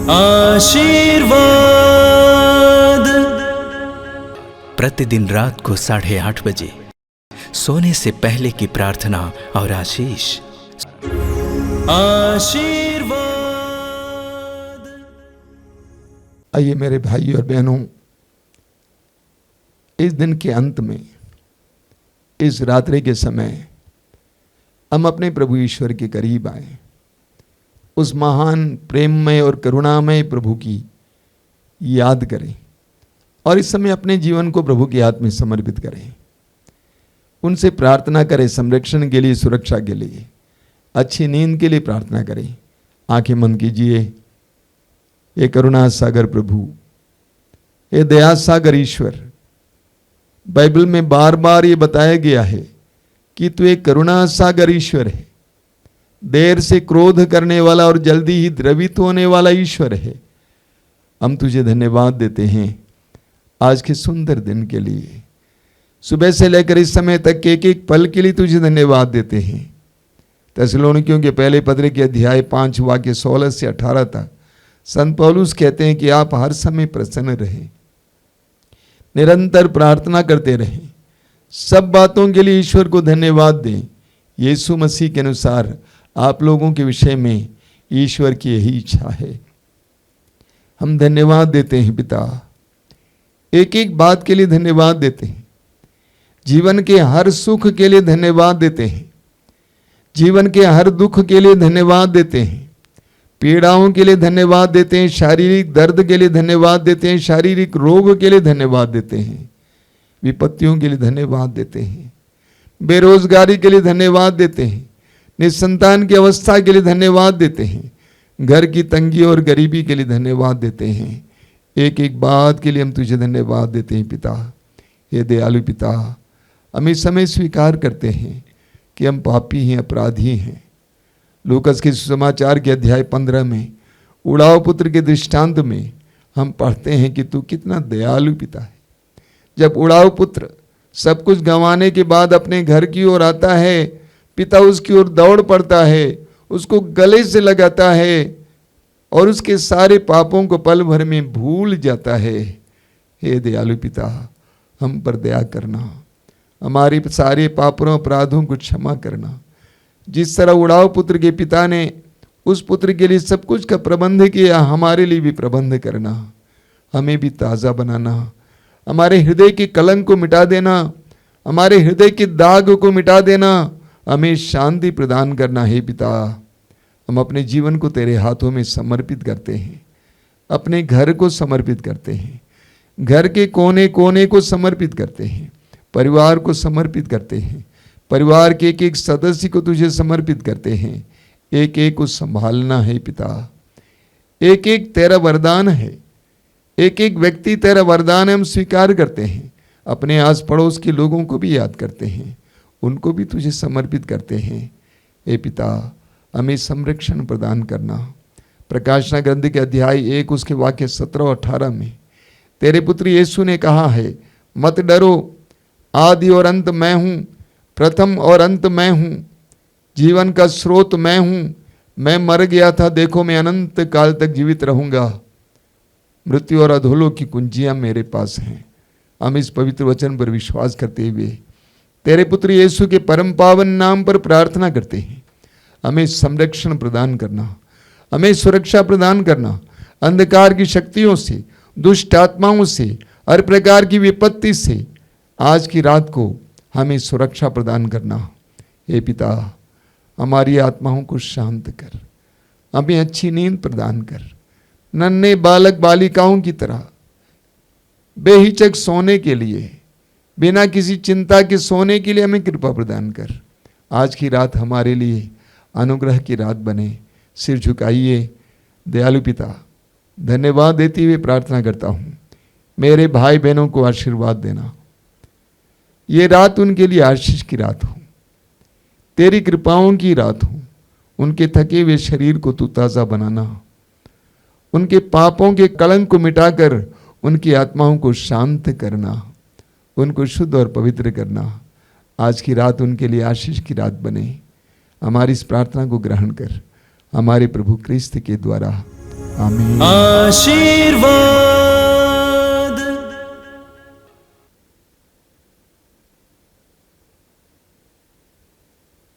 आशीर्वाद। प्रतिदिन रात को 8:30 बजे सोने से पहले की प्रार्थना और आशीष। आशीर्वाद। आइए मेरे भाई और बहनों, इस दिन के अंत में, इस रात्रि के समय हम अपने प्रभु ईश्वर के करीब आए, उस महान प्रेममय और करुणामय प्रभु की याद करें और इस समय अपने जीवन को प्रभु के हाथ में समर्पित करें। उनसे प्रार्थना करें, संरक्षण के लिए, सुरक्षा के लिए, अच्छी नींद के लिए प्रार्थना करें। आंखें बंद कीजिए। ये करुणा सागर प्रभु, ये दया सागर ईश्वर, बाइबल में बार बार ये बताया गया है कि तू एक करुणा सागर ईश्वर है, देर से क्रोध करने वाला और जल्दी ही द्रवित होने वाला ईश्वर है। हम तुझे धन्यवाद देते हैं आज के सुंदर दिन के लिए, सुबह से लेकर इस समय तक के एक एक पल के लिए तुझे धन्यवाद देते हैं। थिस्सलुनीकियों के पहले पत्र के अध्याय 5 वाक्य 16 से 18 तक संत पौलुस कहते हैं कि आप हर समय प्रसन्न रहें, निरंतर प्रार्थना करते रहें, सब बातों के लिए ईश्वर को धन्यवाद दें। यीशु मसीह के अनुसार आप लोगों के विषय में ईश्वर की यही इच्छा है। हम धन्यवाद देते हैं पिता, एक एक बात के लिए धन्यवाद देते हैं, जीवन के हर सुख के लिए धन्यवाद देते हैं, जीवन के हर दुख के लिए धन्यवाद देते हैं, पीड़ाओं के लिए धन्यवाद देते हैं, शारीरिक दर्द के लिए धन्यवाद देते हैं, शारीरिक रोग के लिए धन्यवाद देते हैं, विपत्तियों के लिए धन्यवाद देते हैं, बेरोजगारी के लिए धन्यवाद देते हैं, निसंतान की अवस्था के लिए धन्यवाद देते हैं, घर की तंगी और गरीबी के लिए धन्यवाद देते हैं। एक एक बात के लिए हम तुझे धन्यवाद देते हैं पिता। हे दयालु पिता, हम इस समय स्वीकार करते हैं कि हम पापी हैं, अपराधी हैं। लूकस के सुसमाचार के अध्याय 15 में उड़ाव पुत्र के दृष्टांत में हम पढ़ते हैं कि तू कितना दयालु पिता है। जब उड़ाव पुत्र सब कुछ गंवाने के बाद अपने घर की ओर आता है, पिता उसकी ओर दौड़ पड़ता है, उसको गले से लगाता है और उसके सारे पापों को पल भर में भूल जाता है। हे दयालु पिता, हम पर दया करना, हमारे सारे पापों अपराधों को क्षमा करना। जिस तरह उड़ाव पुत्र के पिता ने उस पुत्र के लिए सब कुछ का प्रबंध किया, हमारे लिए भी प्रबंध करना, हमें भी ताज़ा बनाना, हमारे हृदय के कलंक को मिटा देना, हमारे हृदय के दाग को मिटा देना, हमें शांति प्रदान करना है पिता। हम अपने जीवन को तेरे हाथों में समर्पित करते हैं, अपने घर को समर्पित करते हैं, घर के कोने कोने को समर्पित करते हैं, परिवार को समर्पित करते हैं, परिवार के एक एक सदस्य को तुझे समर्पित करते हैं। एक एक को संभालना है पिता। एक एक तेरा वरदान है, एक एक व्यक्ति तेरा वरदान हम स्वीकार करते हैं। अपने आस पड़ोस के लोगों को भी याद करते हैं, उनको भी तुझे समर्पित करते हैं। हे पिता, हमें संरक्षण प्रदान करना। प्रकाशना ग्रंथ के अध्याय 1 उसके वाक्य 17 और 18 में तेरे पुत्र यीशु ने कहा है, मत डरो, आदि और अंत मैं हूँ, प्रथम और अंत मैं हूँ, जीवन का स्रोत मैं हूँ। मैं मर गया था, देखो मैं अनंत काल तक जीवित रहूँगा। मृत्यु और अधोलोक की कुंजियाँ मेरे पास हैं। हम इस पवित्र वचन पर विश्वास करते हुए तेरे पुत्र यीशु के परम पावन नाम पर प्रार्थना करते हैं। हमें संरक्षण प्रदान करना, हमें सुरक्षा प्रदान करना, अंधकार की शक्तियों से, दुष्ट आत्माओं से, हर प्रकार की विपत्ति से आज की रात को हमें सुरक्षा प्रदान करना। हे पिता, हमारी आत्माओं को शांत कर, हमें अच्छी नींद प्रदान कर, नन्हे बालक बालिकाओं की तरह बेहिचक सोने के लिए, बिना किसी चिंता के सोने के लिए हमें कृपा प्रदान कर। आज की रात हमारे लिए अनुग्रह की रात बने। सिर झुकाइए। दयालु पिता, धन्यवाद देते हुए प्रार्थना करता हूँ, मेरे भाई बहनों को आशीर्वाद देना। ये रात उनके लिए आशीष की रात हो, तेरी कृपाओं की रात हो। उनके थके हुए शरीर को तू ताज़ा बनाना, उनके पापों के कलंक को मिटाकर उनकी आत्माओं को शांत करना, उनको शुद्ध और पवित्र करना। आज की रात उनके लिए आशीष की रात बने। हमारी इस प्रार्थना को ग्रहण कर, हमारे प्रभु क्रिस्त के द्वारा आमीन। आशीर्वाद